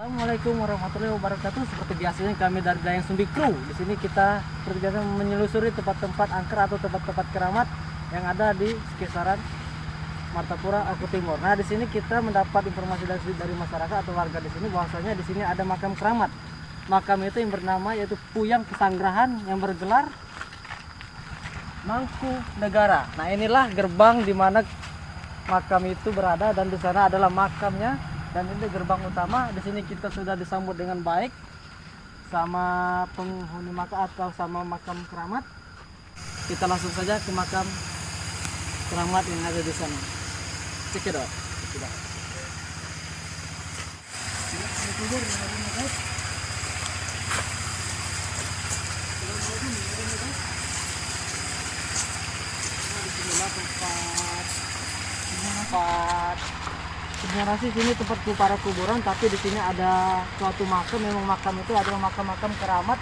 Assalamualaikum warahmatullahi wabarakatuh. Seperti biasanya kami dari Dayang Sumbi Crew. Di sini kita seperti biasa menyelusuri tempat-tempat angker atau tempat-tempat keramat yang ada di sekitaran Martapura, Oku Timur. Nah, di sini kita mendapat informasi dari masyarakat atau warga di sini bahwasanya di sini ada makam keramat. Makam itu yang bernama yaitu Puyang Pesanggrahan yang bergelar Mangku Negara. Nah, inilah gerbang di mana makam itu berada dan di sana adalah makamnya. Dan ini gerbang utama. Di sini kita sudah disambut dengan baik sama penghuni makam atau sama makam keramat. Kita langsung saja ke makam keramat yang ada di sana. Cekidot. Tempat sebenarnya sih sini tempat para kuburan, tapi di sini ada suatu makam. Memang makam itu adalah makam-makam keramat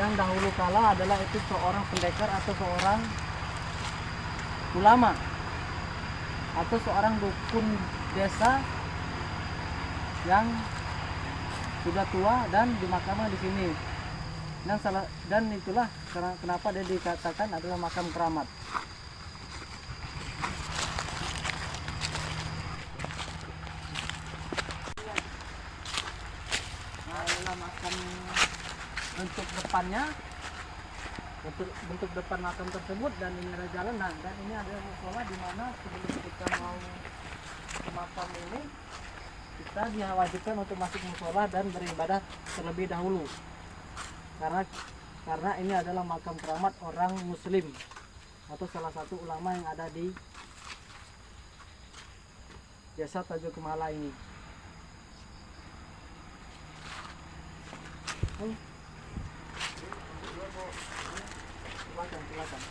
yang dahulu kala adalah itu seorang pendekar atau seorang ulama atau seorang dukun desa yang sudah tua dan dimakamkan di sini. Dan itulah kenapa dia dikatakan adalah makam keramat. Makam bentuk depannya, bentuk depan makam tersebut, dan ini ada jalan. Nah, dan ini adalah musola di mana sebelum kita mau ke makam ini kita diwajibkan untuk masuk musola dan beribadah terlebih dahulu karena ini adalah makam keramat orang muslim atau salah satu ulama yang ada di desa Tanjung Kemala ini. Silakan.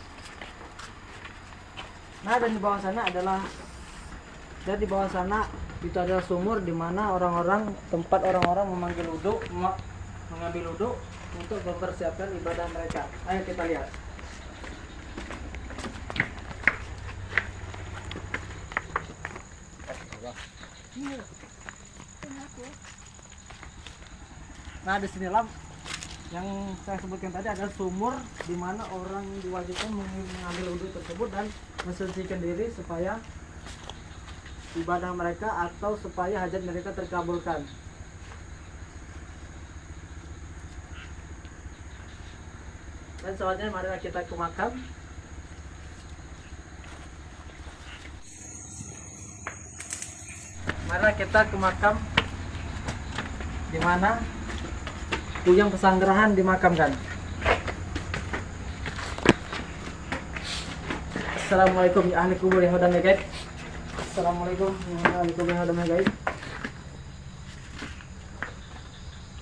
Nah, dan di bawah sana itu adalah sumur di mana tempat orang-orang mengambil wudhu untuk mempersiapkan ibadah mereka. Ayo kita lihat. Nah, disinilah yang saya sebutkan tadi adalah sumur di mana orang diwajibkan mengambil wudhu tersebut dan mensucikan diri supaya ibadah mereka atau supaya hajat mereka terkabulkan. Dan selanjutnya marilah kita ke makam. Marilah kita ke makam di mana Puyang Pesanggrahan dimakamkan. Assalamualaikum ya ahli kubur yang hodam ya guys. Assalamualaikum ya ahli kubur yang hodam ya guys.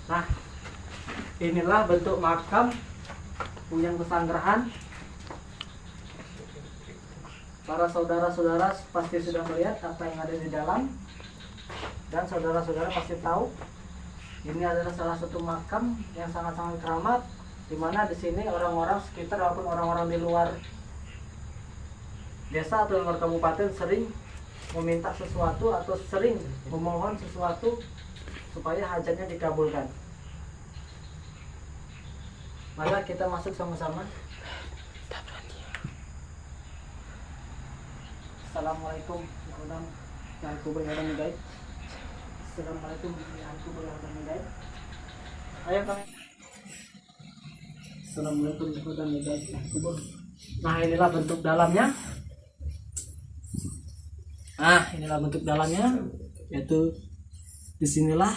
Nah, inilah bentuk makam Puyang Pesanggrahan. Para saudara-saudara pasti sudah melihat apa yang ada di dalam, dan saudara-saudara pasti tahu ini adalah salah satu makam yang sangat-sangat keramat, di mana di sini orang-orang sekitar maupun orang-orang di luar desa atau luar kabupaten sering meminta sesuatu atau sering memohon sesuatu supaya hajatnya dikabulkan. Mari kita masuk sama-sama. Assalamualaikum warahmatullahi wabarakatuh. Assalamualaikum warahmatullahi wabarakatuh. Ayo kami. Assalamualaikum warahmatullahi wabarakatuh. Nah, inilah bentuk dalamnya. Yaitu disinilah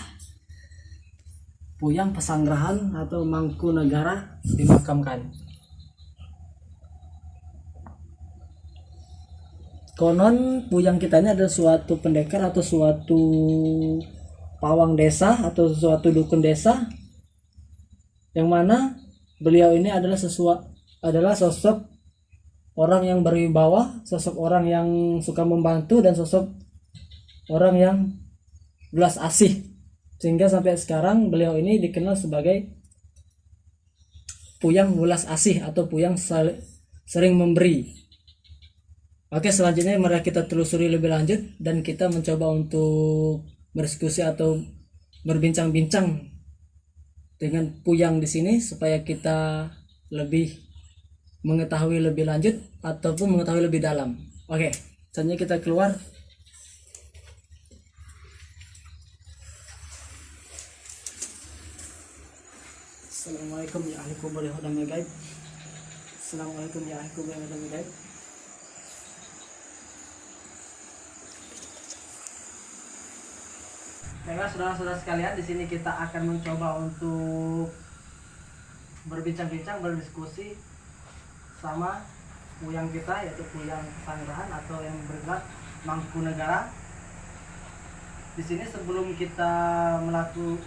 Puyang Pesanggrahan atau Mangku Negara dimakamkan. Konon Puyang kita ini adalah suatu pendekar atau suatu pawang desa atau suatu dukun desa, yang mana beliau ini adalah sosok orang yang berwibawa, sosok orang yang suka membantu, dan sosok orang yang belas asih, sehingga sampai sekarang beliau ini dikenal sebagai Puyang Welas Asih atau Puyang sering memberi. Oke, selanjutnya mari kita telusuri lebih lanjut dan kita mencoba untuk berdiskusi atau berbincang-bincang dengan Puyang di sini supaya kita lebih mengetahui lebih lanjut ataupun mengetahui lebih dalam. Oke, selanjutnya kita keluar. Assalamualaikum ya ahli kubur yang hodam gaib. Assalamualaikum ya ahli kubur yang hodam gaib. Baiklah saudara-saudara sekalian, di sini kita akan mencoba untuk berbincang-bincang, berdiskusi sama Puyang kita, yaitu Puyang Pesanggerahan atau yang bergelar Mangkunegara. Di sini sebelum kita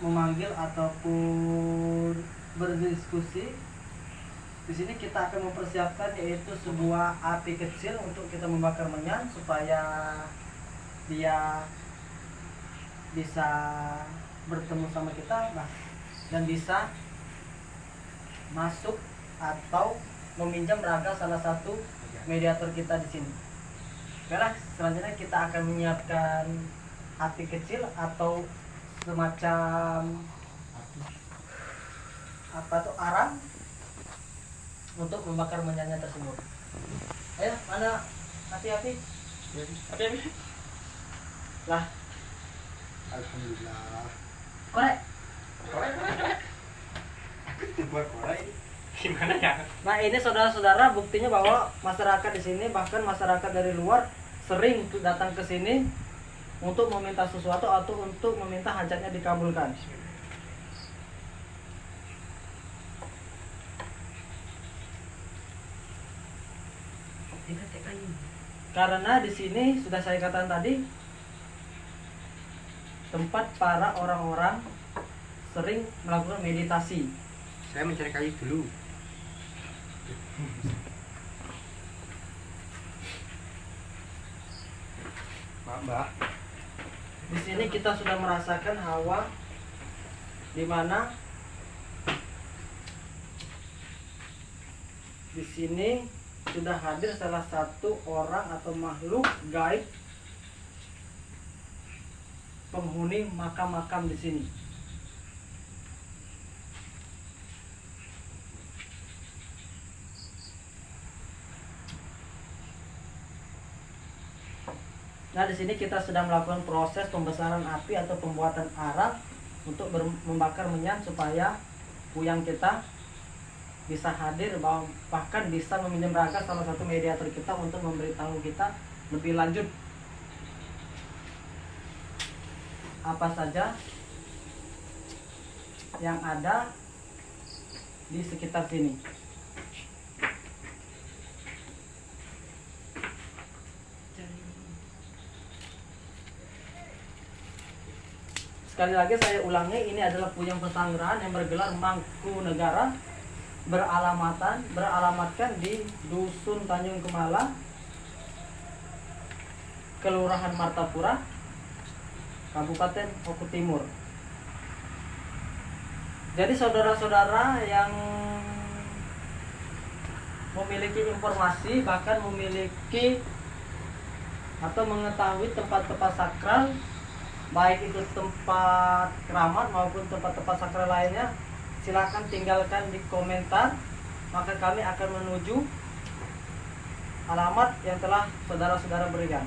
memanggil ataupun berdiskusi, di sini kita akan mempersiapkan yaitu sebuah api kecil untuk kita membakar menyan supaya dia bisa bertemu sama kita, dan bisa masuk atau meminjam raga salah satu mediator kita di sini. Baiklah, selanjutnya kita akan menyiapkan api kecil atau semacam arang untuk membakar menyanyi tersebut. Ayo, mana api-api? Api-api. Lah. Alhamdulillah. Korek. Aku dibuat korek. Gimana ya? Nah, ini saudara-saudara buktinya bahwa masyarakat di sini, bahkan masyarakat dari luar sering datang ke sini untuk meminta sesuatu atau untuk meminta hajatnya dikabulkan. Karena di sini sudah saya katakan tadi, tempat para orang-orang sering melakukan meditasi. Saya mencari kayu dulu. Maaf, Mbak. Di sini kita sudah merasakan hawa di mana di sini sudah hadir salah satu orang atau makhluk gaib penghuni makam-makam di sini. Nah, di sini kita sedang melakukan proses pembesaran api atau pembuatan arang untuk membakar menyan supaya Puyang kita bisa hadir, bahkan bisa meminjam raga salah satu mediator kita untuk memberitahu kita lebih lanjut apa saja yang ada di sekitar sini. Sekali lagi saya ulangi, ini adalah Puyang Pesanggerahan yang bergelar Mangkunegara, beralamatkan di Dusun Tanjung Kemala, Kelurahan Martapura, Kabupaten Oku Timur. Jadi saudara-saudara yang memiliki informasi, bahkan memiliki atau mengetahui tempat-tempat sakral, baik itu tempat keramat maupun tempat-tempat sakral lainnya, silakan tinggalkan di komentar, maka kami akan menuju alamat yang telah saudara-saudara berikan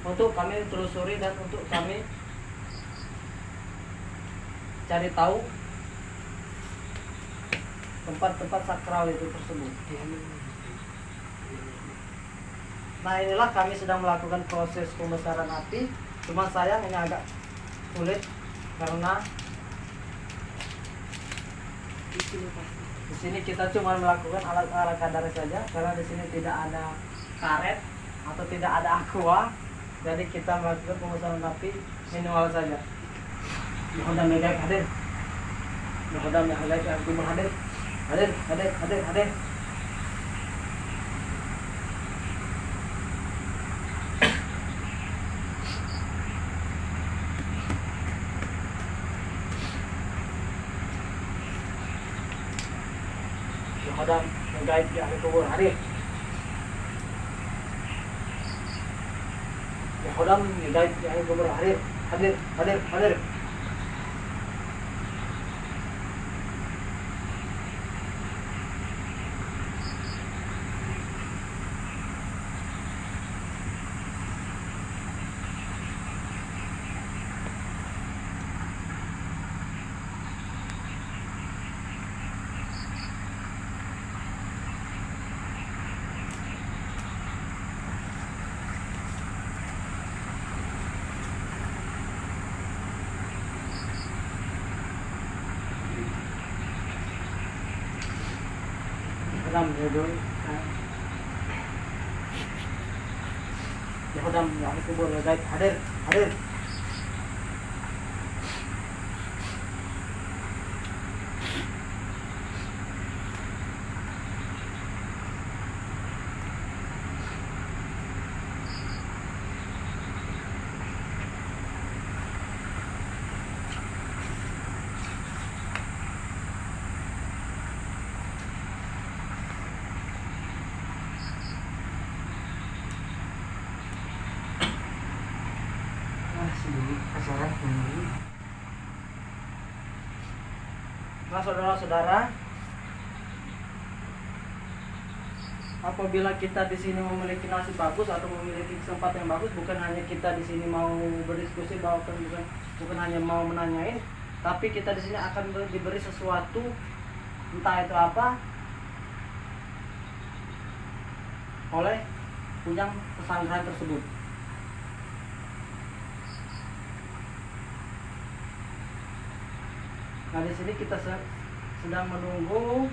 untuk kami telusuri dan untuk kami cari tahu tempat-tempat sakral itu tersebut. Nah, inilah kami sedang melakukan proses pembesaran api. Cuma sayang ini agak sulit karena di sini kita cuma melakukan alat-alat kadar saja, karena di sini tidak ada karet atau tidak ada aqua. Jadi kita melakukan pemesanan tapi manual saja. Hodam yang gaib hadir. Hodam yang gaib yang timur hadir. Hadir. Hodam yang gaib yang kubur hadir. Hodam yang gaib yang kubur hadir. Hodam ya hodam yang kubur gaib hadir. Nah, saudara-saudara, apabila kita di sini memiliki nasib bagus atau memiliki kesempatan yang bagus, bukan hanya kita di sini mau berdiskusi, bukan hanya mau menanyain, tapi kita di sini akan diberi sesuatu, entah itu apa, oleh punya pesantren tersebut. Nah, di sini kita sedang menunggu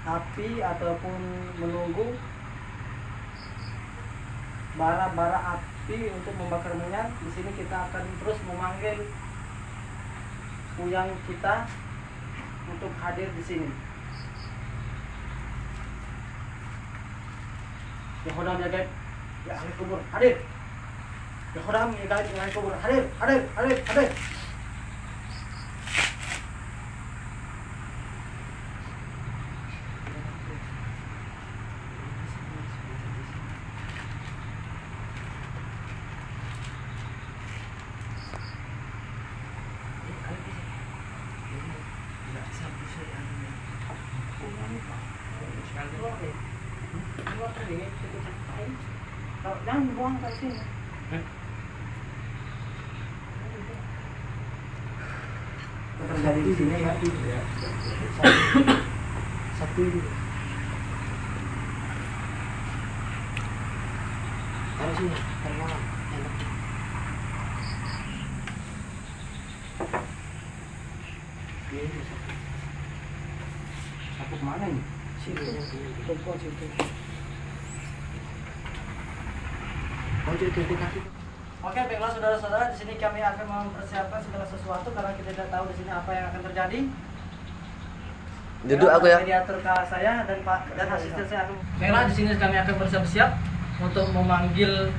api ataupun menunggu bara api untuk membakar minyak. Di sini kita akan terus memanggil puyang kita untuk hadir di sini. Ya hodam ya gaib, ya ahli kubur hadir. Ya hodam ya gaib, ya ahli kubur hadir. Jangan buang ke sini. Terjadi di sini ya. Satu ini. Taruh sini, taruh mana? Enak. Ini satu kemana ini? Situ. Tunggu situ. Oke, baiklah saudara-saudara, di sini kami akan mempersiapkan segala sesuatu karena kita tidak tahu di sini apa yang akan terjadi. Duduk aku ya. Mediator saya dan Pak dan asisten saya akan. Baiklah, di sini kami akan bersiap-siap untuk memanggil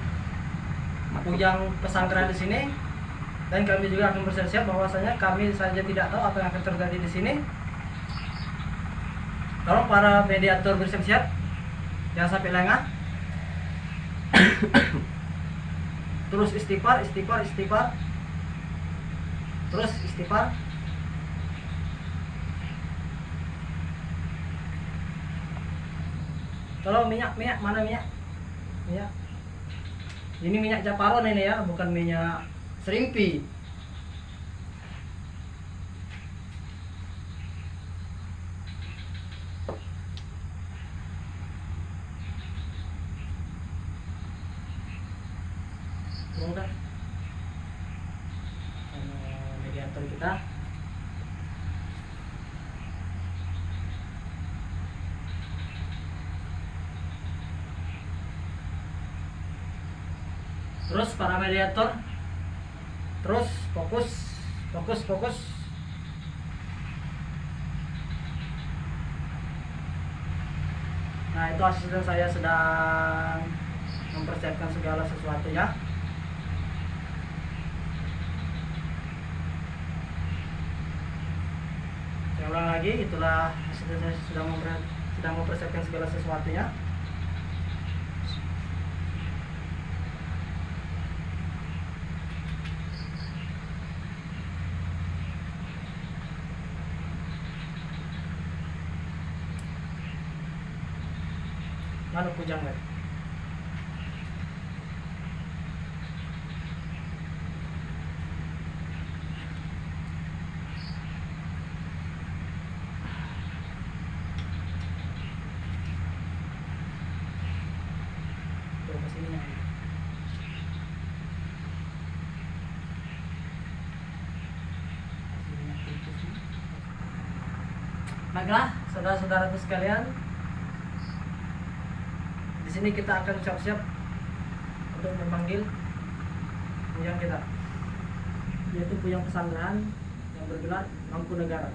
puyang pesantren di sini, dan kami juga akan bersiap-siap bahwasanya kami saja tidak tahu apa yang akan terjadi di sini. Tolong para mediator bersiap-siap, jangan sampai lengah. Terus istighfar. Terus istighfar. Kalau minyak mana minyak? Ini minyak Japaron ini ya, bukan minyak serimpi. Udah. Mediator kita. Terus para mediator, terus fokus. Nah, itu asisten saya sedang mempersiapkan segala sesuatunya. Saya ulang lagi, itulah asisten saya sedang mempersiapkan segala sesuatunya. Mana kujang guys? Tuh kesini. Baiklah, saudara-saudaraku sekalian, di sini kita akan siap-siap untuk memanggil puyang kita, yaitu puyang pesanggrahan yang bergelar Mangkunegara.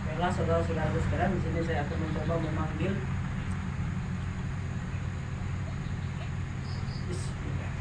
Baiklah, saudara-saudaraku sekalian, di sini saya akan mencoba memanggil Bismillah.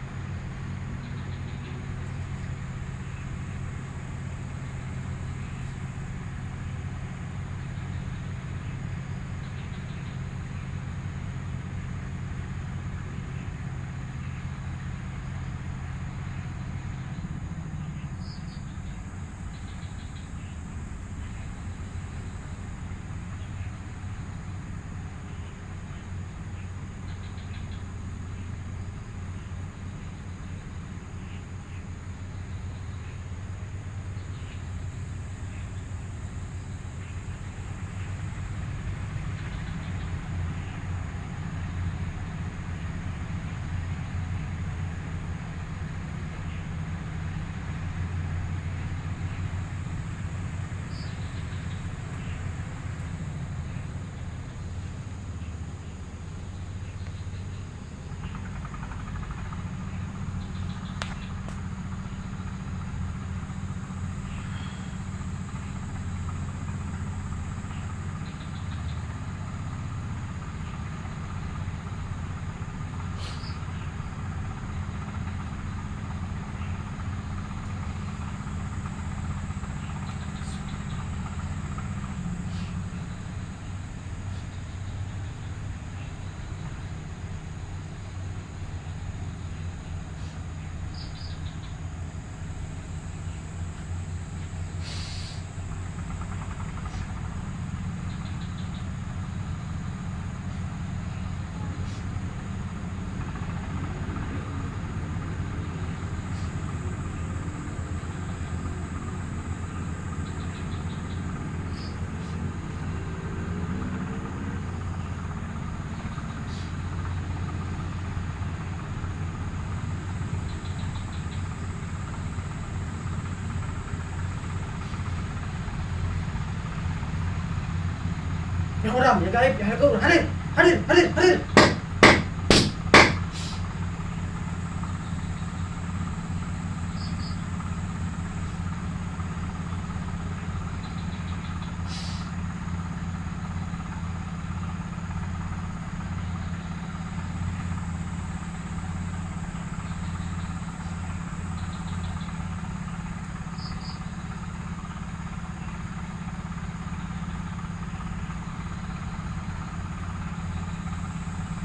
Yang orang, yang gaib, yang kubur, hadir.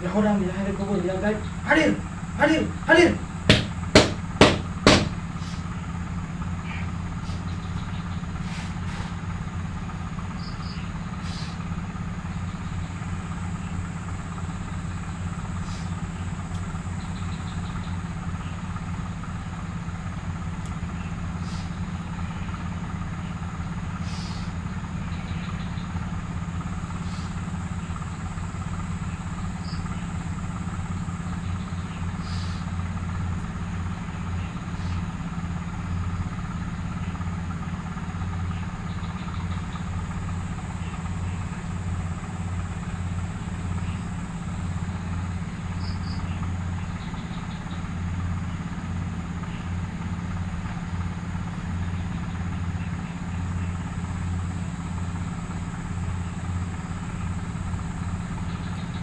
Ya orang di hari kubur yang gaib. Hadir, hadir, hadir.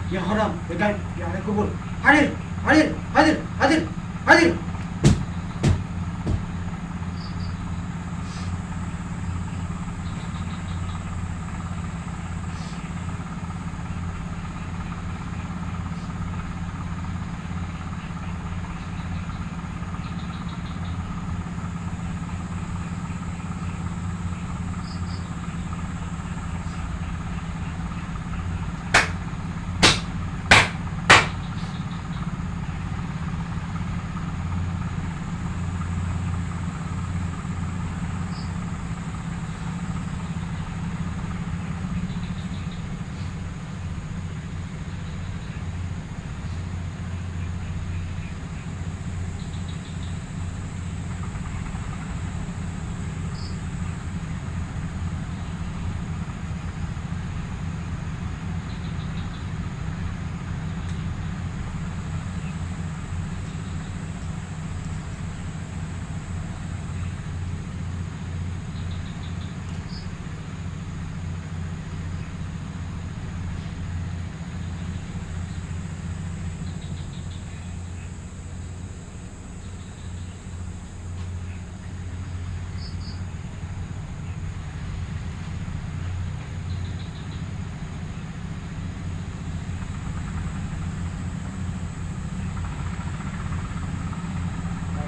Ya haram, ya gaib, ya hari kubur. Hadir, hadir, hadir, hadir, hadir.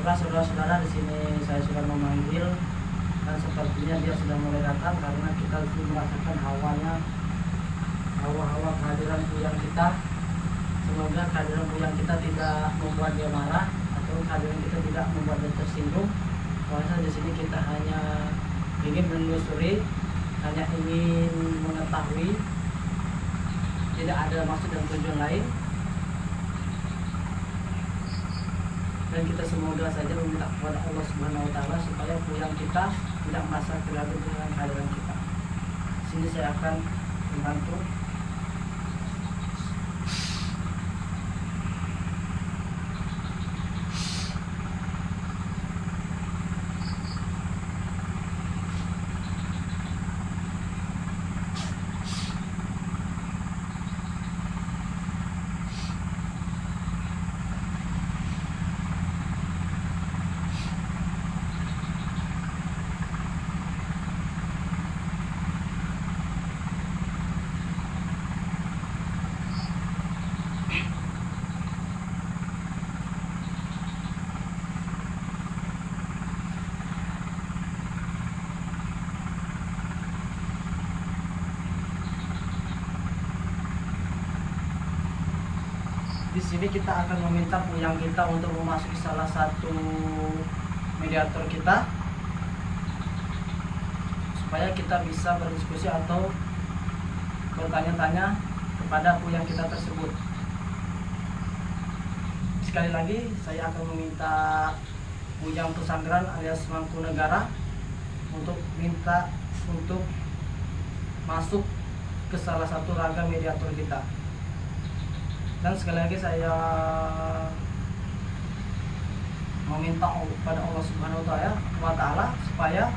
Baiklah saudara-saudara, di sini saya sudah memanggil dan sepertinya dia sudah mulai datang karena kita sudah merasakan hawa-hawa kehadiran buyang kita. Semoga kehadiran buyang kita tidak membuat dia marah atau kehadiran kita tidak membuat dia tersinggung. Karena di sini kita hanya ingin menelusuri, hanya ingin mengetahui, tidak ada maksud dan tujuan lain. Dan kita semoga saja meminta kepada Allah Subhanahu wa taala supaya buyang kita tidak merasa terganggu dengan kehadiran kita. Sini saya akan membantu. Di sini kita akan meminta buyang kita untuk memasuki salah satu mediator kita supaya kita bisa berdiskusi atau bertanya-tanya kepada buyang kita tersebut. Sekali lagi saya akan meminta buyang pesanggeran alias Mangkunegara untuk masuk ke salah satu raga mediator kita. Dan sekali lagi saya meminta kepada Allah Subhanahu wa taala supaya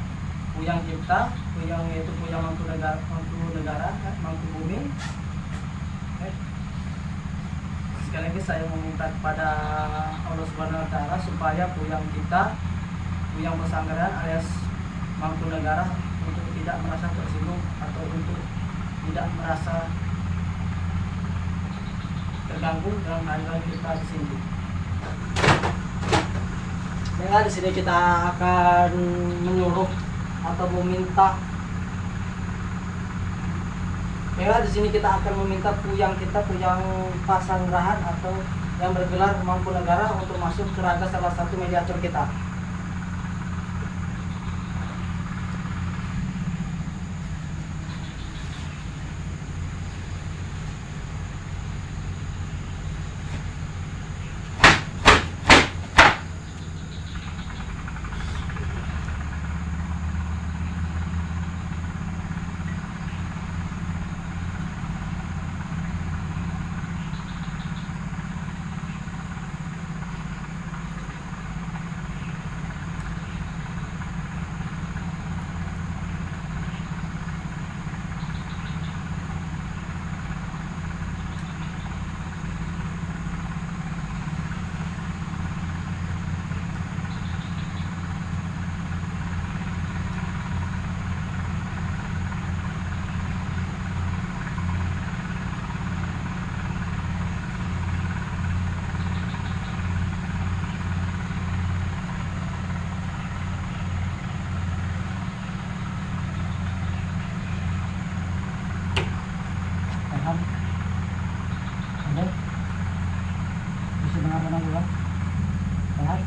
buyang kita, yaitu buyang Mangkunegara, Mangkubumi. Sekali lagi saya meminta kepada Allah Subhanahu wa taala supaya buyang kita, buyang pesanggeran alias Mangkunegara untuk tidak merasa tersinggung atau untuk tidak merasa terganggu dalam kehadiran kita di sini. Ya, di sini kita akan menyuruh atau meminta. Ya, di sini kita akan meminta puyang kita, puyang Pasanggerahan atau yang bergelar Mangkunegara untuk masuk ke raga salah satu mediator kita. Paham? Ada? Bisa dengar mana juga? Paham?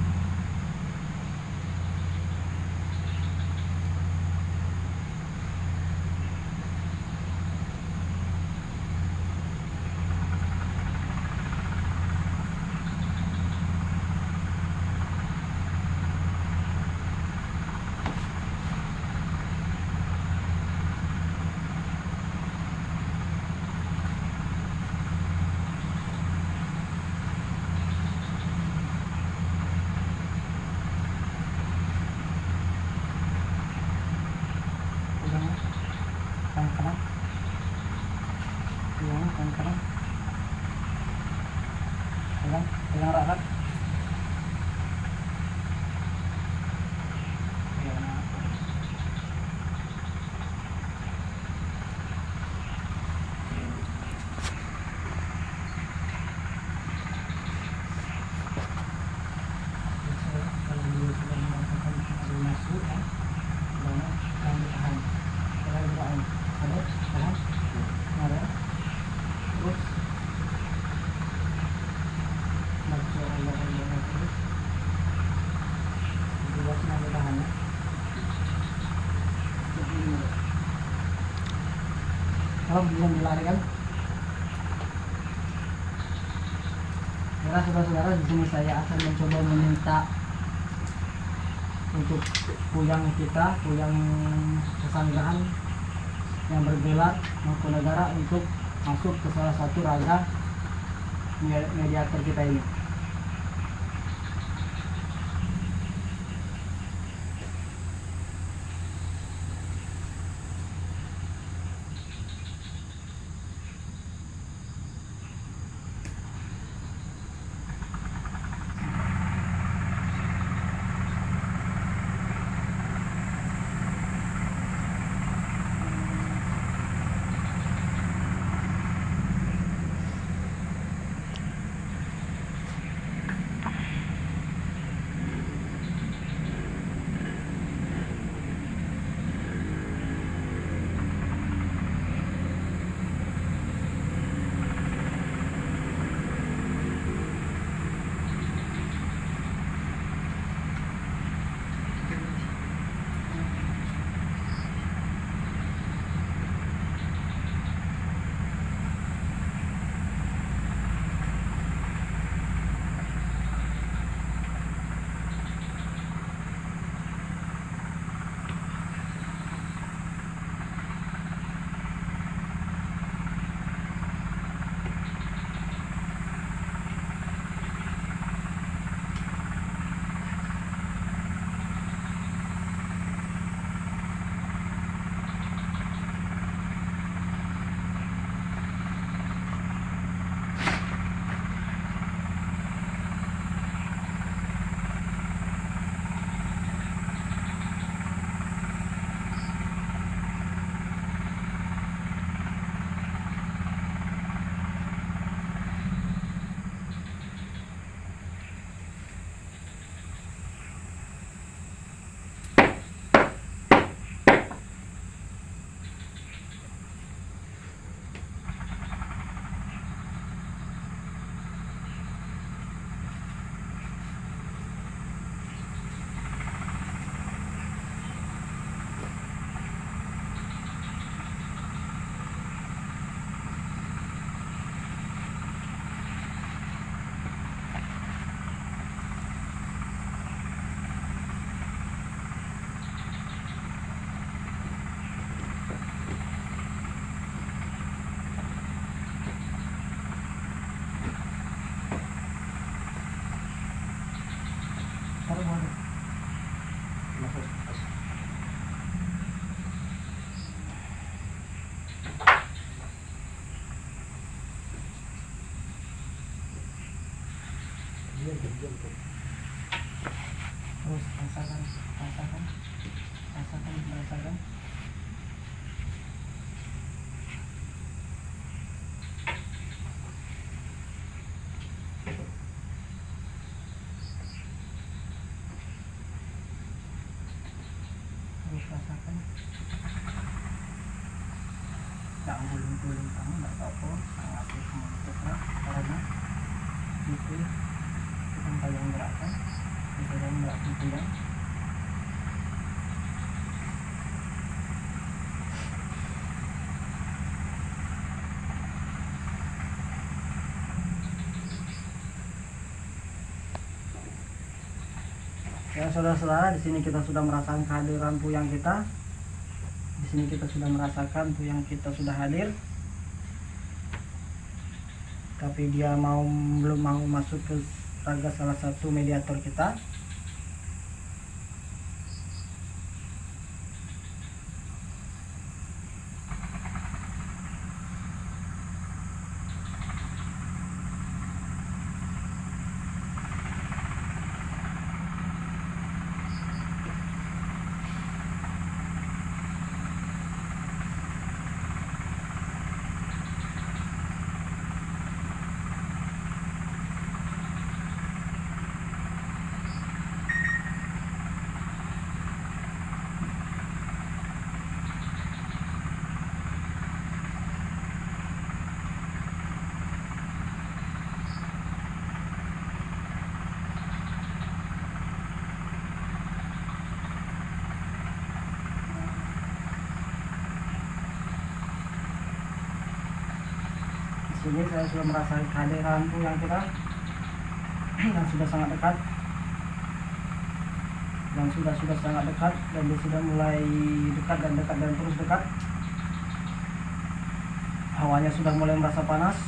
Pegang kanan, pegang kanan, pegang erat. Kalau belum dilarikan, ya saudara-saudara, di sini saya akan mencoba meminta untuk puyang kita, puyang Pasanggerahan yang bergelar Mangkunegara untuk masuk ke salah satu raga mediator kita ini. Terus rasakan. Terus rasakan. Jangan guling-guling kamu, nggak apa-apa. Sangat membutuhkan karena itu kita yang gerakan, kita yang gerakan pinggang. Ya saudara-saudara, di sini kita sudah merasakan kehadiran puyang kita. Di sini kita sudah merasakan puyang kita sudah hadir. Tapi dia belum mau masuk ke raga salah satu mediator kita. Sini saya sudah merasakan kehadiran puyang kita dan sudah sangat dekat, dan sudah sangat dekat, dan dia sudah mulai dekat dan terus dekat. Hawanya sudah mulai merasa panas.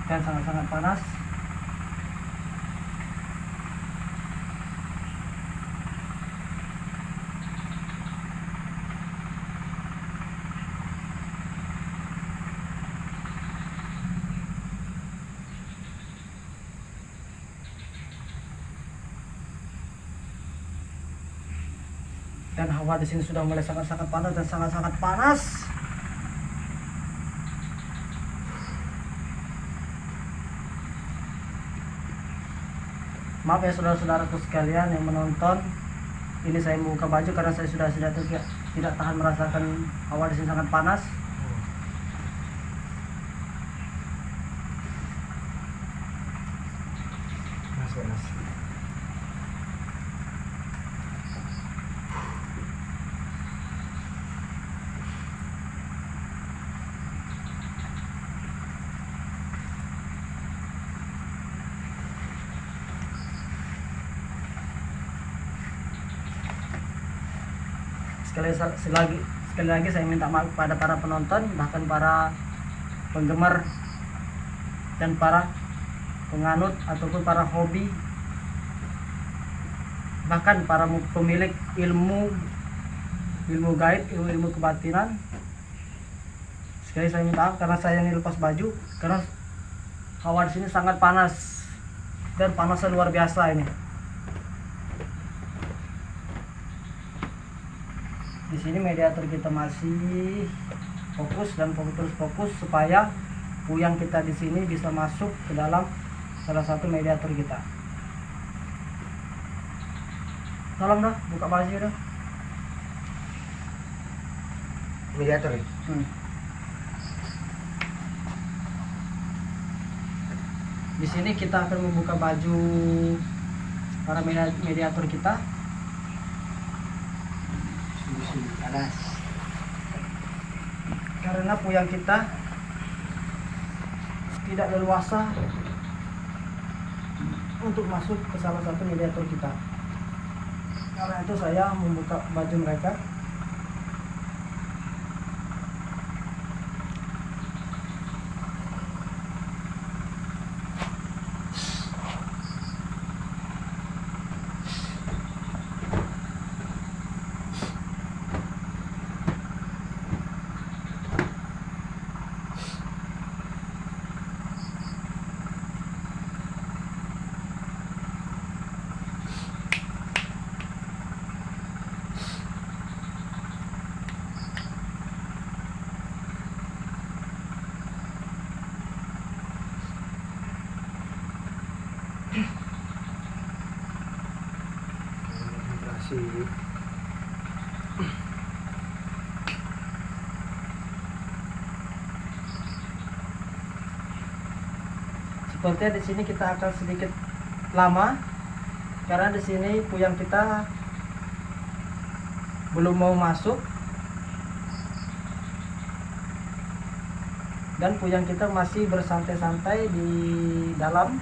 Dan sangat panas. Dan hawa di sini sudah mulai sangat panas dan sangat panas. Maaf ya saudara-saudaraku sekalian yang menonton. Ini saya membuka baju karena saya sudah tidak tahan merasakan hawa di sini sangat panas. Panas. Sekali lagi saya minta maaf kepada para penonton, bahkan para penggemar dan para penganut ataupun para hobi, bahkan para pemilik ilmu gaib, ilmu kebatinan. Sekali saya minta maaf karena saya ini lepas baju karena hawa di sini sangat panas dan panasnya luar biasa ini. Di sini mediator kita masih fokus dan fokus supaya puyang kita di sini bisa masuk ke dalam salah satu mediator kita. Tolong dah buka baju dah. Mediator ya? Di sini kita akan membuka baju para mediator kita. Panas. Karena puyang kita tidak leluasa untuk masuk ke salah satu mediator kita. Karena itu saya membuka baju mereka. Sip. Sepertinya di sini kita akan sedikit lama karena di sini puyang kita belum mau masuk dan puyang kita masih bersantai-santai di dalam.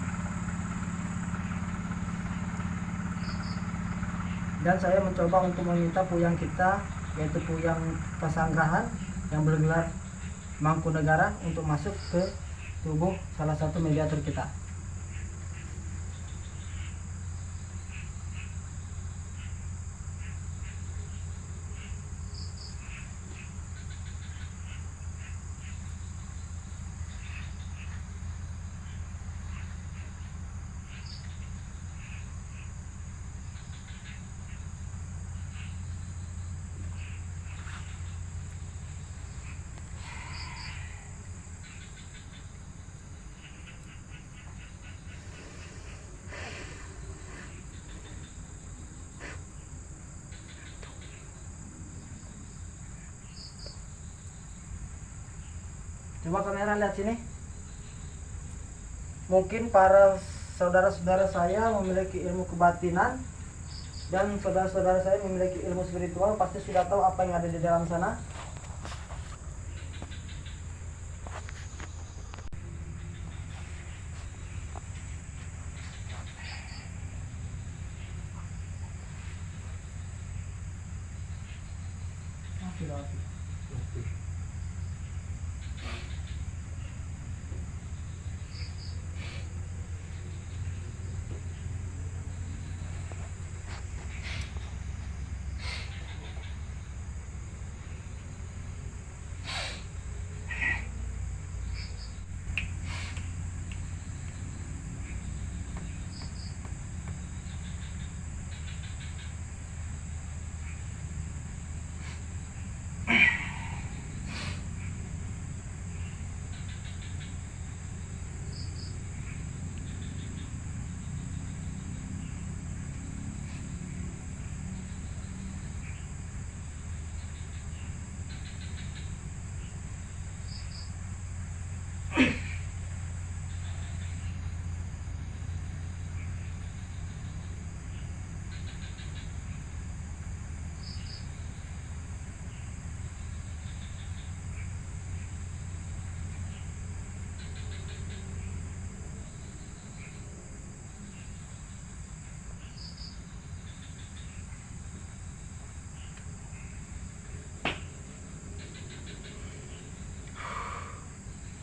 Dan saya mencoba untuk meminta puyang kita, yaitu puyang Pasanggrahan yang bergelar Mangkunegara, untuk masuk ke tubuh salah satu mediator kita. Coba kamera lihat sini. Mungkin para saudara-saudara saya memiliki ilmu kebatinan dan saudara-saudara saya memiliki ilmu spiritual, pasti sudah tahu apa yang ada di dalam sana.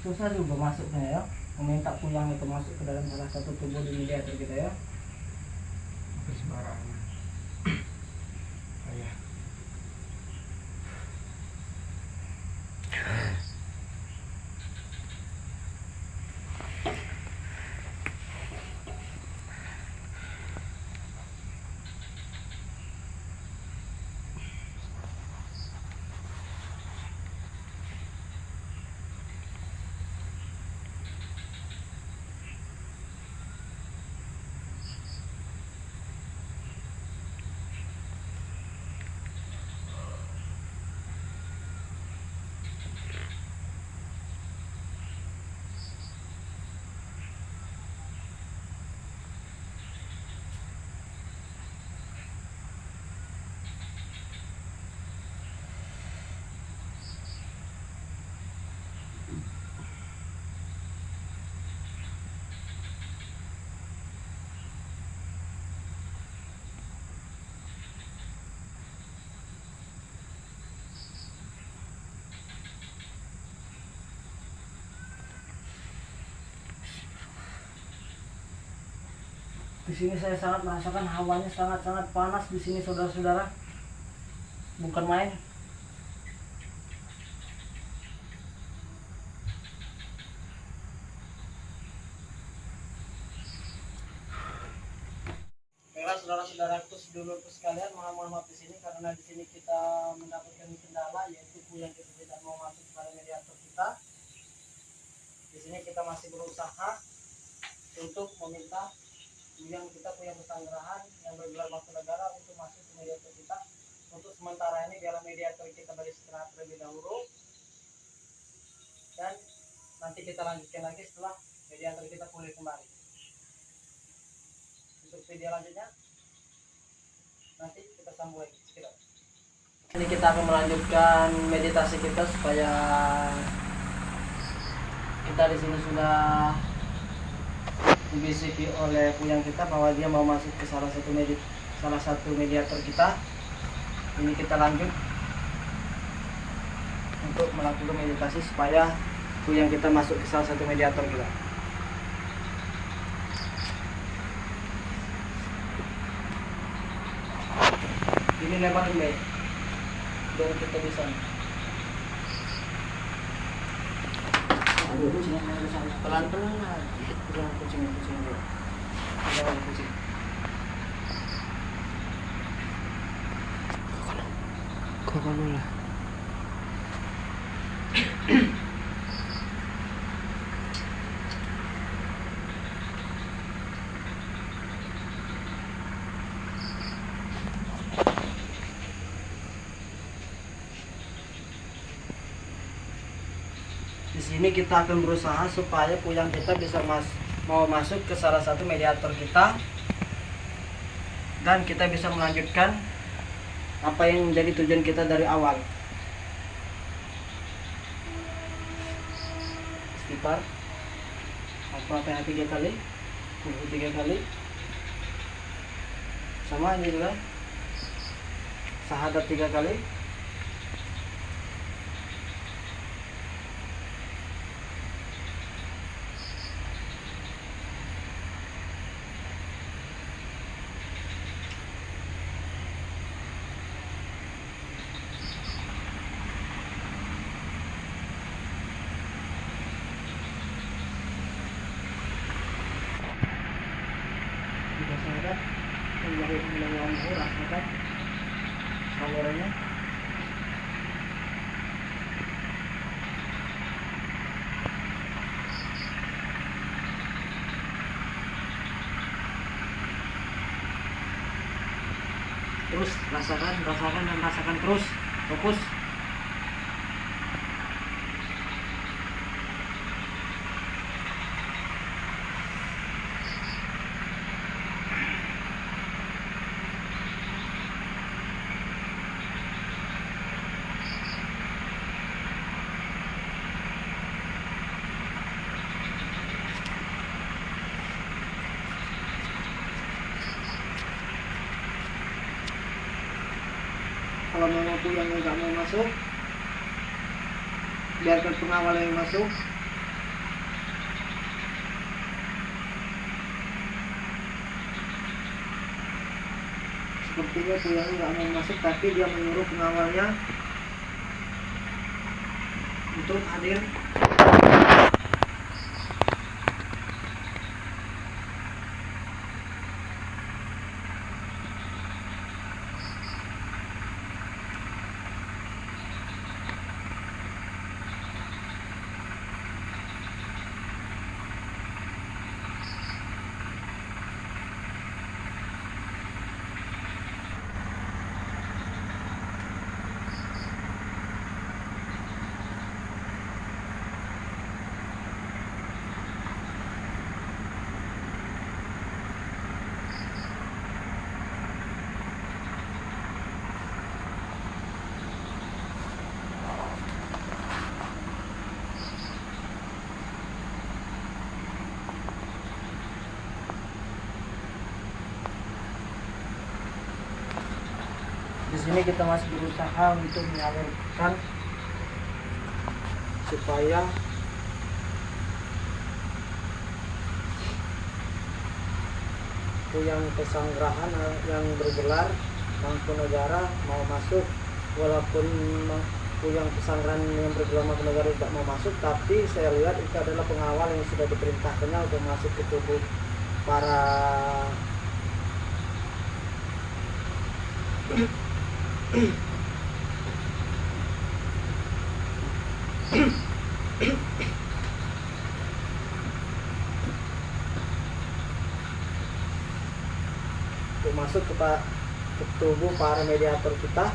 Susah juga masuknya ya, meminta puyang itu masuk ke dalam salah satu tubuh di mediator kita ya. Hampir sembarangan. Ayah. Di sini saya sangat merasakan hawanya sangat-sangat panas di sini saudara-saudara. Bukan main. Baiklah saudara-saudaraku sedulurku sekalian, mohon maaf di sini karena di sini kita mendapatkan kendala, yaitu puyang kita tidak mau masuk pada mediator kita. Di sini kita masih berusaha untuk meminta puyang kita, puyang Pasanggrahan yang bergelar Mangkunegara, untuk masuk ke mediator kita. Untuk sementara ini biarlah mediator kita beristirahat terlebih dahulu, dan nanti kita lanjutkan lagi setelah mediator kita pulih kembali. Untuk video lanjutnya nanti kita sambung lagi. Sekitar. Ini kita akan melanjutkan meditasi kita supaya kita di sini sudah dibisiki oleh puyang kita bahwa dia mau masuk ke salah satu mediator kita. Ini kita lanjut untuk melakukan meditasi supaya puyang kita masuk ke salah satu mediator kita. Ini lebar ini biar kita bisa. Pelan-pelan lah. Jangan kucing dulu. Jangan kucing. Kok kamu lah. Di sini kita akan berusaha supaya puyang kita bisa mau masuk ke salah satu mediator kita, dan kita bisa melanjutkan apa yang menjadi tujuan kita dari awal. Istighfar, Al-Fatihah 3 kali, 3 kali. Sama ini juga. Syahadat 3 kali. Syahadat yang rasakan kameranya. Terus rasakan dan rasakan terus. Fokus. Kalau memang puyang nggak mau masuk, biarkan pengawal yang masuk. Sepertinya puyang nggak mau masuk, tapi dia menyuruh pengawalnya untuk hadir. Di sini kita masih berusaha untuk menyalurkan supaya puyang pesanggrahan yang bergelar Mangkunegara mau masuk. Walaupun puyang pesanggrahan yang bergelar Mangkunegara tidak mau masuk, tapi saya lihat itu adalah pengawal yang sudah diperintahkannya untuk masuk ke tubuh para untuk masuk ke tubuh para mediator kita.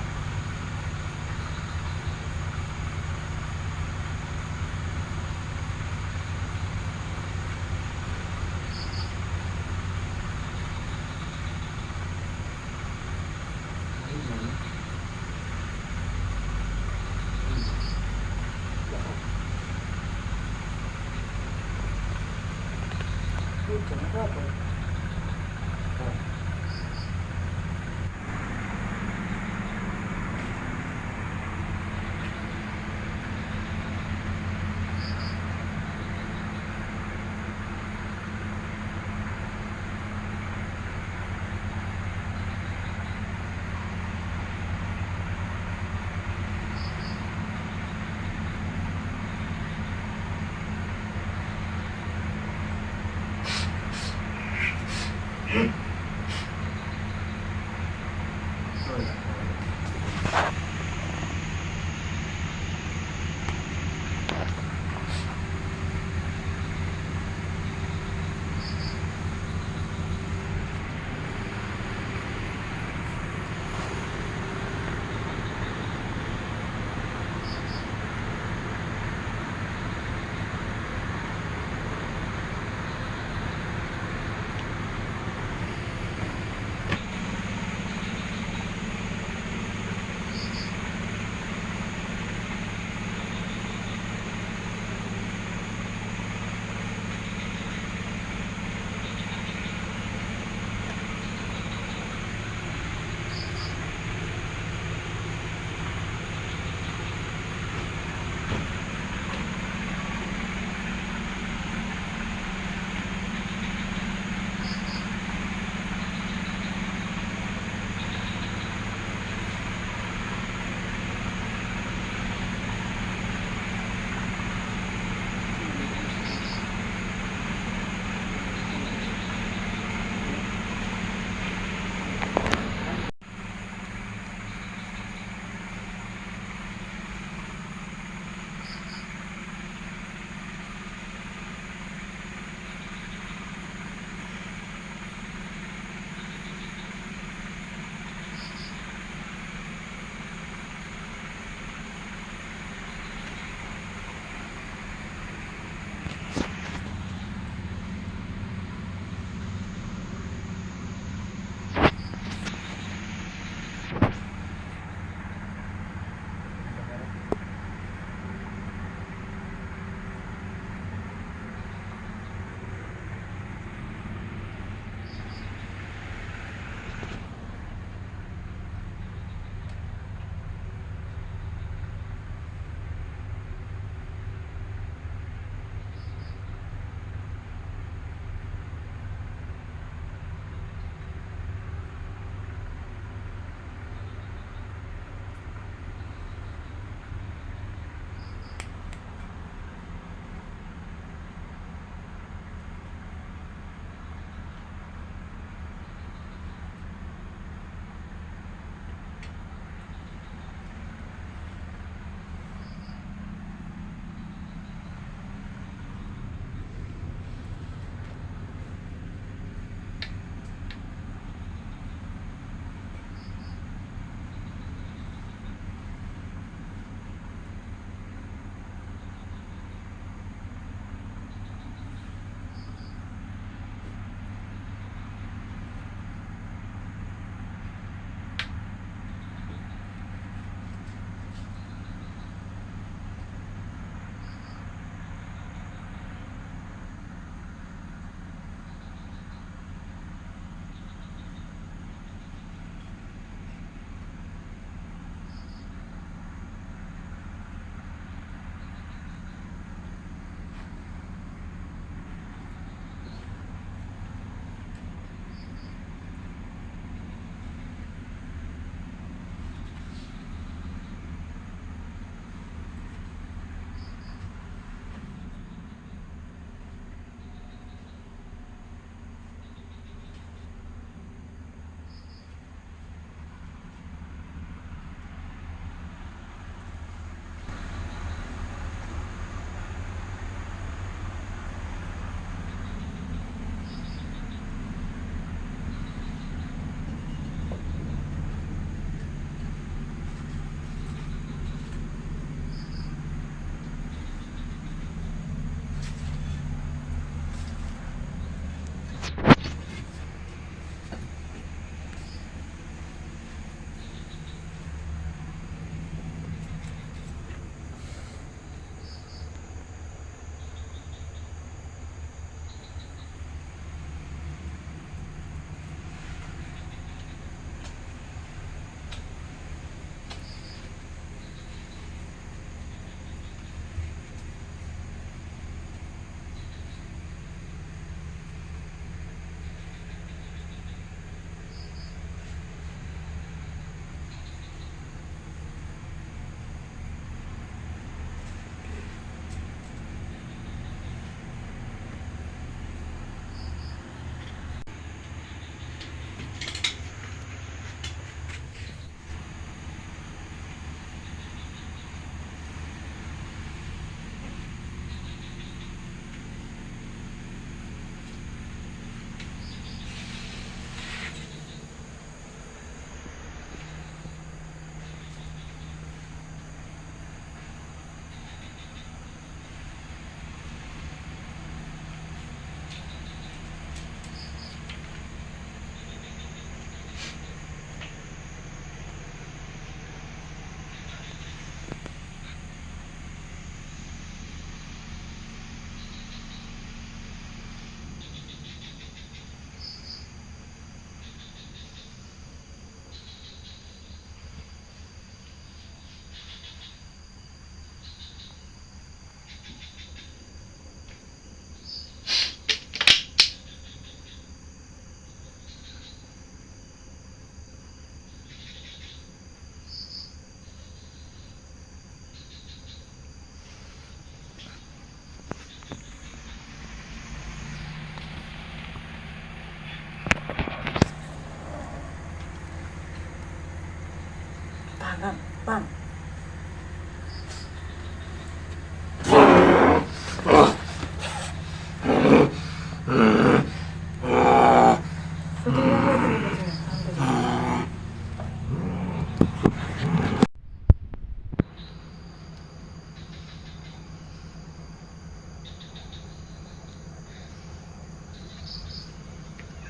Kenapa?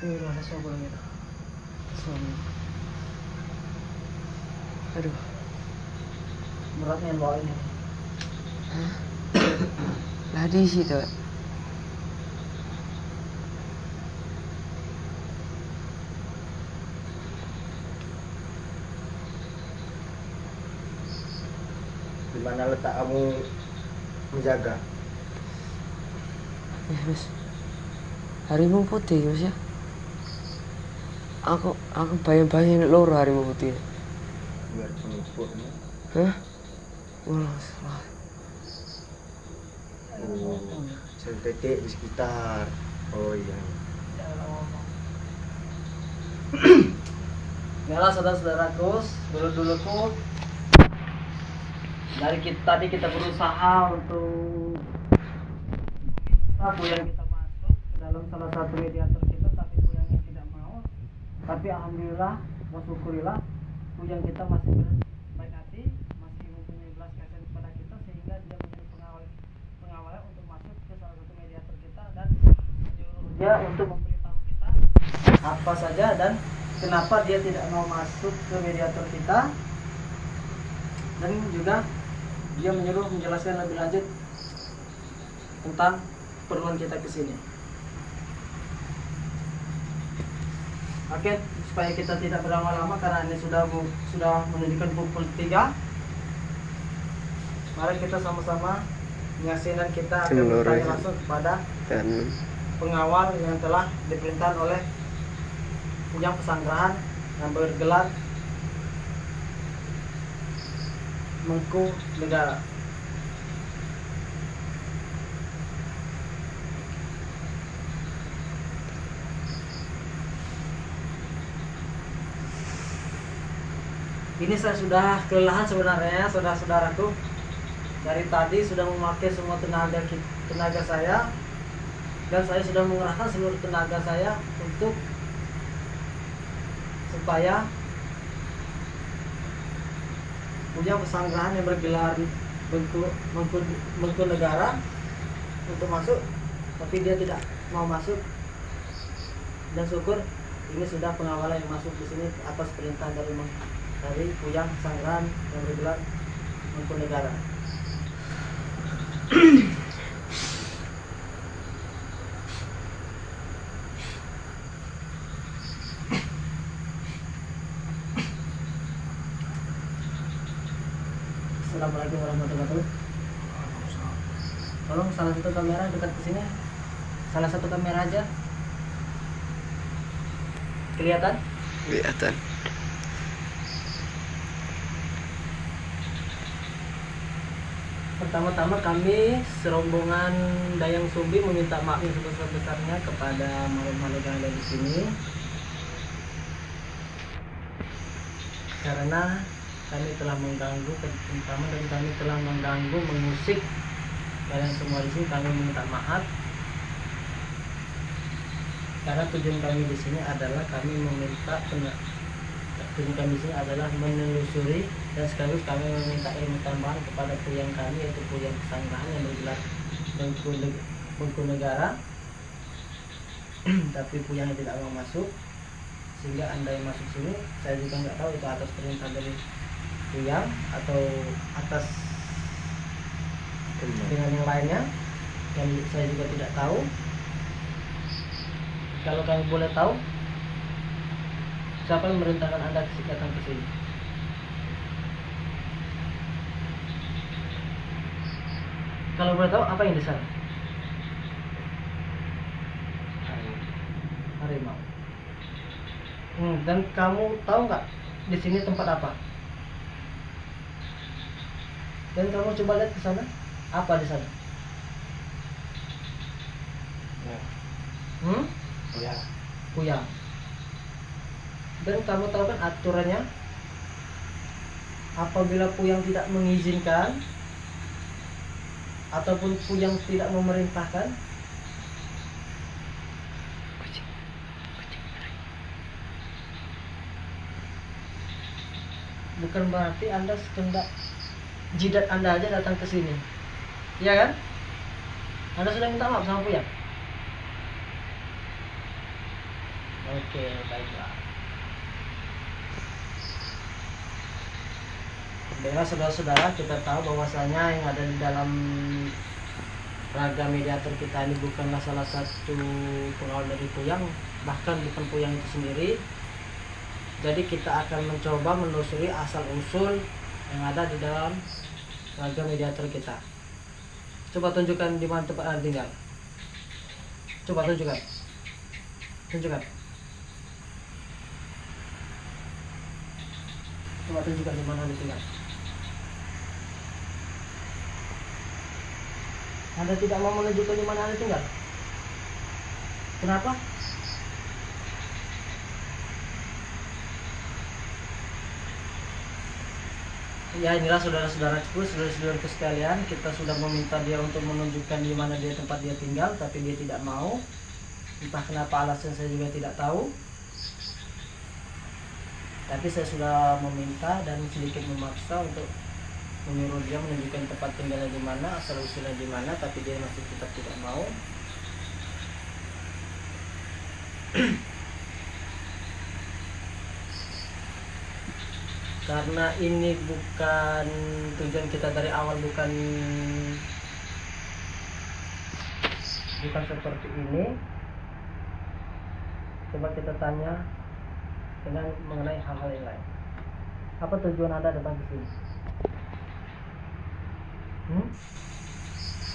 Astagfirullahaladzim. Aduh, beratnya yang bawa ini. Lah di situ. Di mana letak kamu menjaga? Ya mas, harimau putih mas ya. Aku bayang-bayangin loro harimau putih. Biar pengukur nih. Hah? Wah, salah. Oh, sel titik di sekitar. Oh iya. Yalah saudara-saudaraku, dulu-duluku dari tadi kita berusaha untuk puyang kita masuk ke dalam salah satu mediator kita, tapi puyangnya tidak mau. Tapi alhamdulillah, wasyukurillah, puyang kita masih berbaik hati, masih mempunyai belas kasihan kepada kita, sehingga dia menjadi pengawalnya untuk masuk ke salah satu mediator kita dan menyuruh dia untuk memberitahu kita apa saja dan kenapa dia tidak mau masuk ke mediator kita, dan juga dia menyuruh menjelaskan lebih lanjut tentang keperluan kita ke sini. Oke, supaya kita tidak berlama-lama karena ini sudah menunjukkan pukul 3. Mari kita sama-sama menyaksikan, kita akan bertanya langsung kepada pengawal yang telah diperintahkan oleh Pujang Pesanggrahan yang bergelar Mengku Negara. Ini saya sudah kelelahan sebenarnya, saudara-saudaraku. Dari tadi sudah memakai semua tenaga saya, dan saya sudah mengerahkan seluruh tenaga saya untuk supaya punya pesanggrahan yang bergelar Mengku Negara untuk masuk, tapi dia tidak mau masuk. Dan syukur ini sudah pengawalan yang masuk di sini atas perintah dari Pujang Pesanggrahan yang bergelar Mengku Negara. Assalamualaikum warahmatullahi wabarakatuh. Tolong salah satu kamera dekat ke sini. Salah satu kamera aja. Kelihatan? Kelihatan. Pertama-tama kami serombongan Dayang Sumbi meminta maaf yang sebesar-besarnya kepada makhluk-makhluk yang ada di sini, karena kami telah mengganggu terutama dan kami telah mengganggu, mengusik kalian semua di sini. Kami minta maaf karena tujuan kami di sini adalah menelusuri dan sekaligus kami meminta ilmu tambahan kepada puyang kami, yaitu Pujang Pesanggrahan yang bergelar Mengku Negara. Tapi puyangnya tidak mau masuk, sehingga anda yang masuk sini saya juga nggak tahu itu atas perintah dari puyang atau atas dengan yang lainnya yang saya juga tidak tahu. Kalau kami boleh tahu, siapa yang memerintahkan anda datang ke sini? Kalau boleh tahu, apa yang di sana? Harimau. Dan kamu tahu nggak di sini tempat apa? Dan kamu coba lihat ke sana, apa di sana? Ya. Puyang. Dan kamu tahu kan aturannya, apabila puyang tidak mengizinkan ataupun puyang tidak memerintahkan, bukan berarti anda sekendak jidat anda aja datang ke sini, iya kan? Anda sudah minta maaf sama puyang. Oke, baiklah. Baiklah saudara-saudara, kita tahu bahwasanya yang ada di dalam raga mediator kita ini bukanlah salah satu pengawal dari Puyang, bahkan bukan Puyang itu sendiri. Jadi kita akan mencoba menelusuri asal-usul yang ada di dalam raga mediator kita. Coba tunjukkan di mana tempat Anda tinggal. Coba tunjukkan. Tunjukkan. Coba tunjukkan di mana Anda tinggal. Anda tidak mau menunjukkan di mana Anda tinggal. Kenapa? Ya, inilah saudara-saudaraku, saudara-saudaraku sekalian, kita sudah meminta dia untuk menunjukkan di mana dia tempat dia tinggal, tapi dia tidak mau. Entah kenapa alasan, saya juga tidak tahu. Tapi saya sudah meminta dan sedikit memaksa untuk menyuruh dia menunjukkan tempat tinggalnya di mana, asal usulnya di mana, tapi dia masih tetap tidak mau. Karena ini bukan tujuan kita dari awal, bukan seperti ini. Coba kita tanya dengan mengenai hal-hal yang lain. Apa tujuan Anda datang ke sini?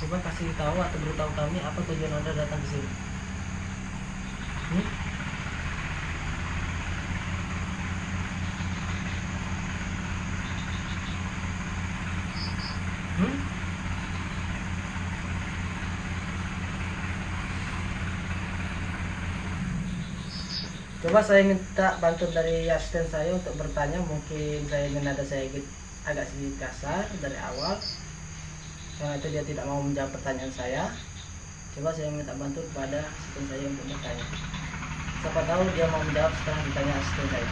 Coba kasih tahu atau beritahu kami apa tujuan Anda datang ke sini. Coba saya minta bantuan dari asisten saya untuk bertanya, mungkin saya nada saya agak sedikit kasar dari awal, karena itu dia tidak mau menjawab pertanyaan saya. Coba saya minta bantu kepada asisten saya untuk bertanya. Siapa tahu dia mau menjawab setelah ditanya asisten saya.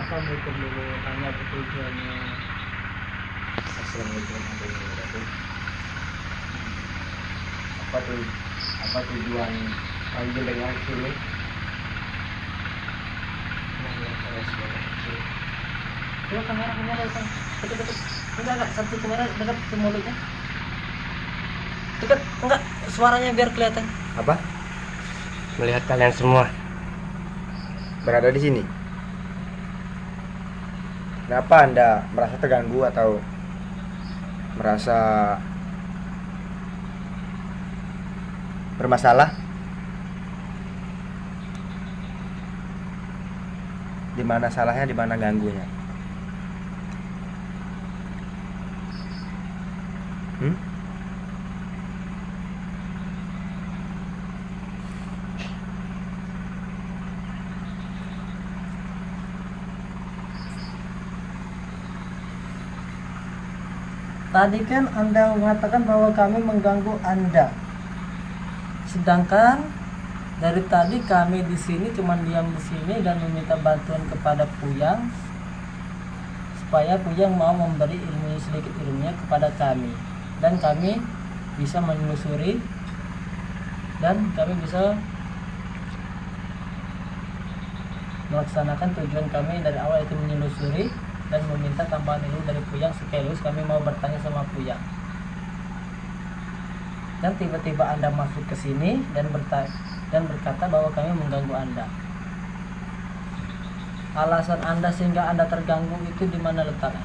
Assalamualaikum dulu, tanya apa tujuannya. Assalamualaikum warahmatullahi wabarakatuh. Apa tujuan panggil dengan sini? Coba kamera datang dekat. Enggak, satu kamera dekat ke mulutnya. Dekat, enggak, suaranya biar kelihatan. Apa? Melihat kalian semua berada di sini. Kenapa Anda merasa terganggu atau merasa bermasalah? Di mana salahnya, di mana ganggunya? Tadi kan Anda mengatakan bahwa kami mengganggu Anda. Sedangkan dari tadi kami di sini cuma diam di sini dan meminta bantuan kepada Puyang supaya Puyang mau memberi ilmu sedikit ilmunya kepada kami, dan kami bisa menelusuri dan kami bisa melaksanakan tujuan kami dari awal, itu menelusuri dan meminta tambahan ilmu dari Puyang, sekaligus kami mau bertanya sama Puyang. Dan tiba-tiba Anda masuk ke sini dan berkata bahwa kami mengganggu Anda. Alasan Anda sehingga Anda terganggu itu di mana letaknya?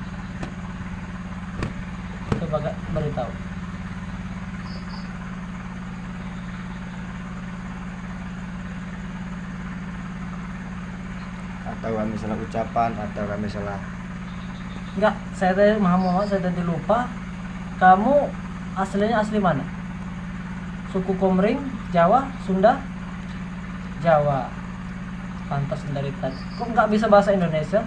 Coba beritahu. Atau kami salah ucapan, atau kami salah. Enggak, saya tadi Muhammad, saya tadi lupa. Kamu aslinya asli mana? Suku Komering, Jawa, Sunda? Jawa. Pantas dari tadi. Kok nggak bisa bahasa Indonesia?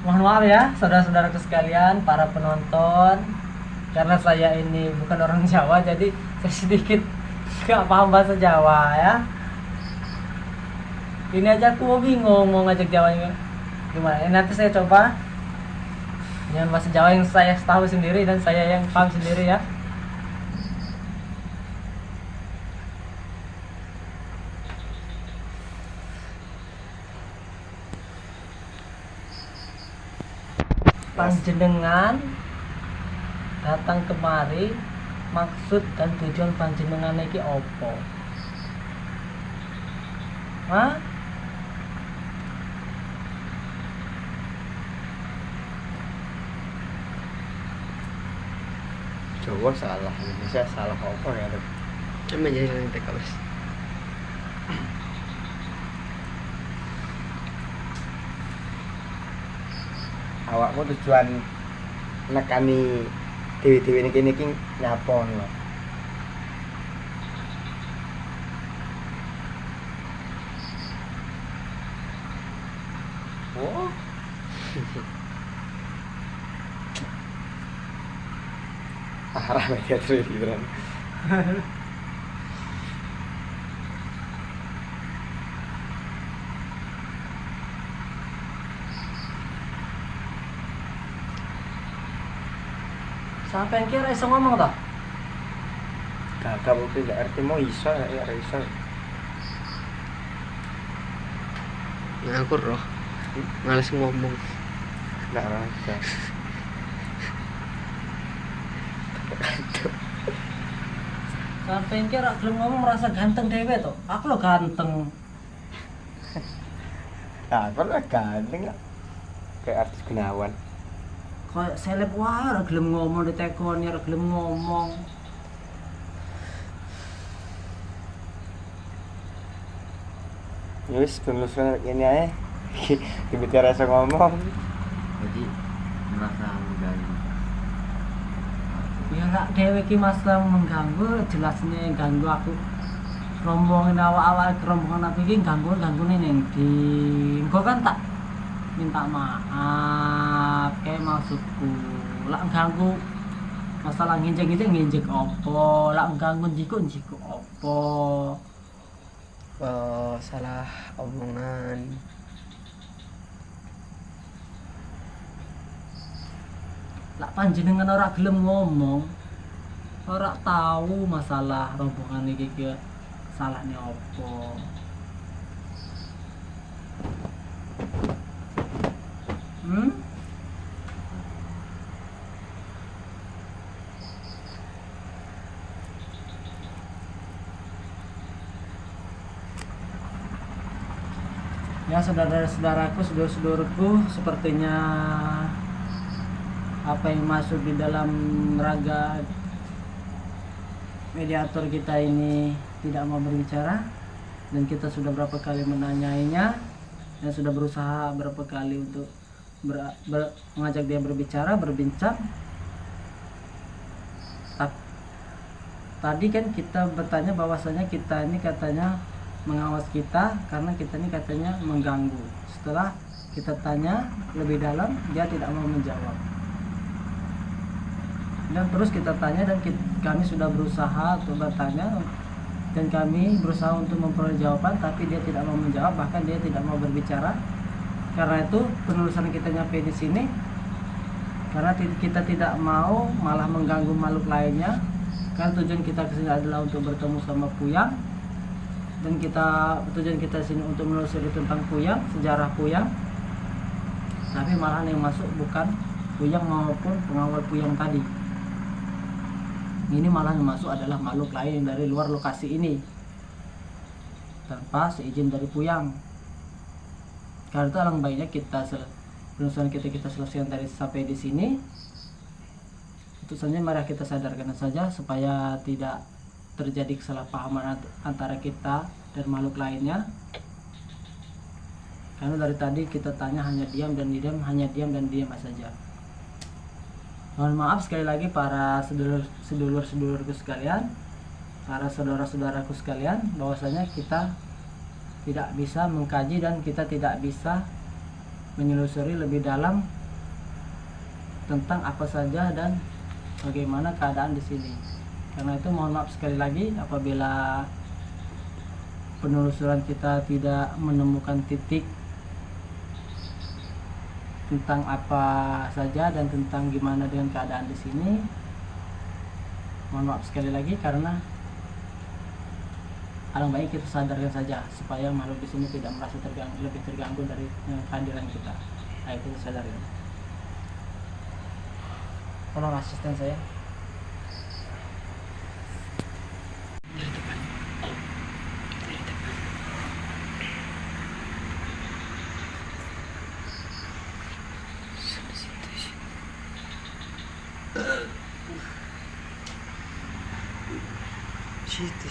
Mohon maaf ya saudara-saudaraku sekalian, para penonton, karena saya ini bukan orang Jawa, jadi saya sedikit gak paham bahasa Jawa ya. Ini aja aku bingung mau ngajak Jawanya gimana. Nanti saya coba dengan bahasa Jawa yang saya tahu sendiri dan saya yang paham sendiri ya. Panjenengan datang kemari, maksud dan tujuan panjenengan iki opo? Hah? Jawa salah, Indonesia salah apa ya? Cuma jadi nanti kabes. Awakmu tujuan nekani dewi-dewi niki nyapon lho. Oh. Arah media beneran. Sampai yang kira iso ngomong toh? Gagap mungkin gak RT mau iso ya iso. Nah, aku roh. Males ngomong. Gak rasa. Sampai yang kira belum ngomong merasa ganteng dewe toh? Aku lo ganteng. Aku lah ganteng lah. Kayak artis Gunawan. Kayak seleb wae ora gelem ngomong ditekoni, ora gelem ngomong. Yus, tulus ini aja. Tiba-tiba rasa ngomong. Jadi merasa mengganggu. Ya rak dewe ki masalah mengganggu, jelasnya ganggu aku. Rombongan awal-awal rombongan aku iki ganggu-ganggune ning di engko kan tak minta maaf kayak maksudku. Lak ganggu masalah nginjek opo, lak ganggu njiko opo. Oh, salah omongan. Lak panjenengan ora gelem ngomong, ora tahu masalah rombongan iki ki salahnya opo. Ya saudara-saudaraku, saudara-saudaraku, sepertinya apa yang masuk di dalam raga mediator kita ini tidak mau berbicara, dan kita sudah berapa kali menanyainya dan sudah berusaha berapa kali untuk mengajak dia berbicara, berbincang. Tadi kan kita bertanya bahwasanya kita ini katanya mengawas kita karena kita ini katanya mengganggu. Setelah kita tanya lebih dalam, dia tidak mau menjawab. Dan terus kita tanya dan kami sudah berusaha untuk bertanya dan kami berusaha untuk memperoleh jawaban, tapi dia tidak mau menjawab, bahkan dia tidak mau berbicara. Karena itu penulisan kita nyampe di sini karena kita tidak mau malah mengganggu makhluk lainnya. Kan tujuan kita kesini adalah untuk bertemu sama Puyang, dan tujuan kita sini untuk menelusuri tentang Puyang, sejarah Puyang. Tapi malah yang masuk bukan Puyang maupun pengawal Puyang tadi. Ini malah yang masuk adalah makhluk lain dari luar lokasi ini tanpa seizin dari Puyang. Karena itu alangkah baiknya penelusuran kita selesaikan dari sampai di sini. Itu saja, mari kita sadarkan saja supaya tidak terjadi kesalahpahaman antara kita dan makhluk lainnya. Karena dari tadi kita tanya hanya diam dan diam saja. Mohon maaf sekali lagi para sedulur-sedulurku sekalian, para saudara-saudaraku sekalian, bahwasanya kita tidak bisa mengkaji dan kita tidak bisa menelusuri lebih dalam tentang apa saja dan bagaimana keadaan di sini. Karena itu mohon maaf sekali lagi apabila penelusuran kita tidak menemukan titik tentang apa saja dan tentang gimana dengan keadaan di sini. Mohon maaf sekali lagi karena alangkah baik kita sadarkan saja supaya makhluk di sini tidak merasa lebih terganggu dari kehadiran kita. Ayo kita sadarkan. Tolong asisten saya. Situ.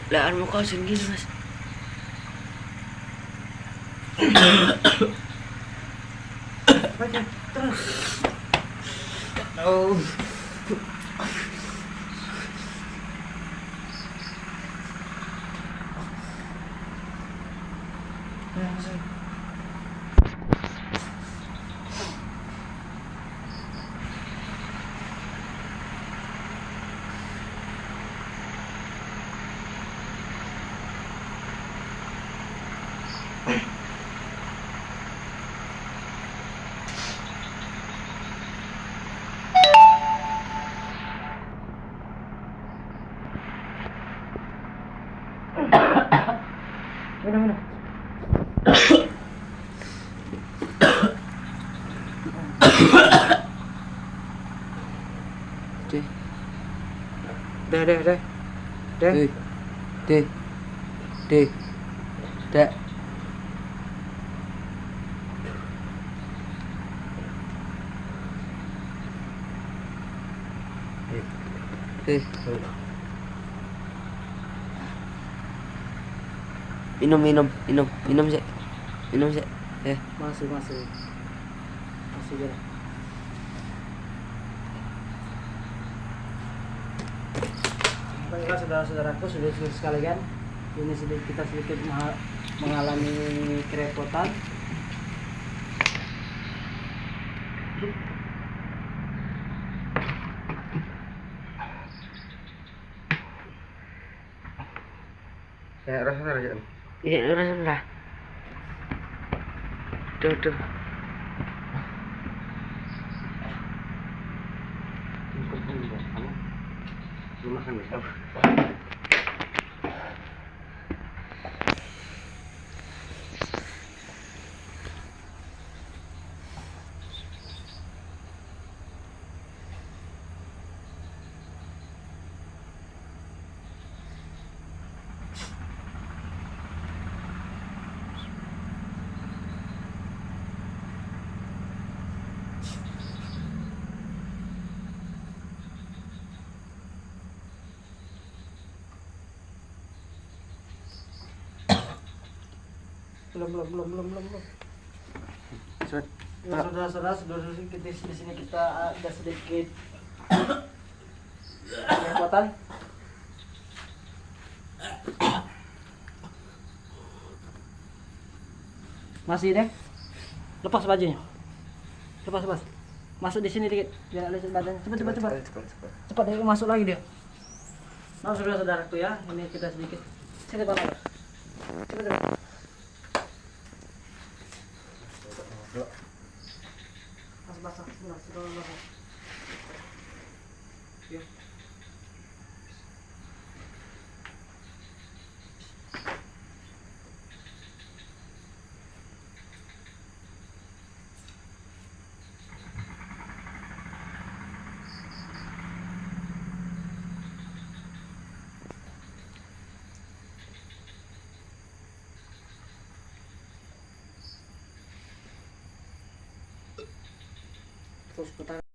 Lear mo kausin gini mas. Terus. Oh. Minum. Deh. Minum sih. Masih ya. Baiklah saudara-saudaraku, sudah sekalian, ini kita sedikit mengalami kerepotan. Kayak rasanya aja. Iya, rasain lah. Tuh. Belum makan ya? Belum. Nah, saudara-saudara, kita di sini kita ada sedikit kerepotan. Masih deh. Lepas bajunya. Lepas. Masuk di sini dikit. Biar lihat badan. Cepat. Cepat masuk lagi dia. Nah, saudara-saudaraku ya, ini kita sedikit. Sini Pak. Cepat. Basah. Ya. terus putar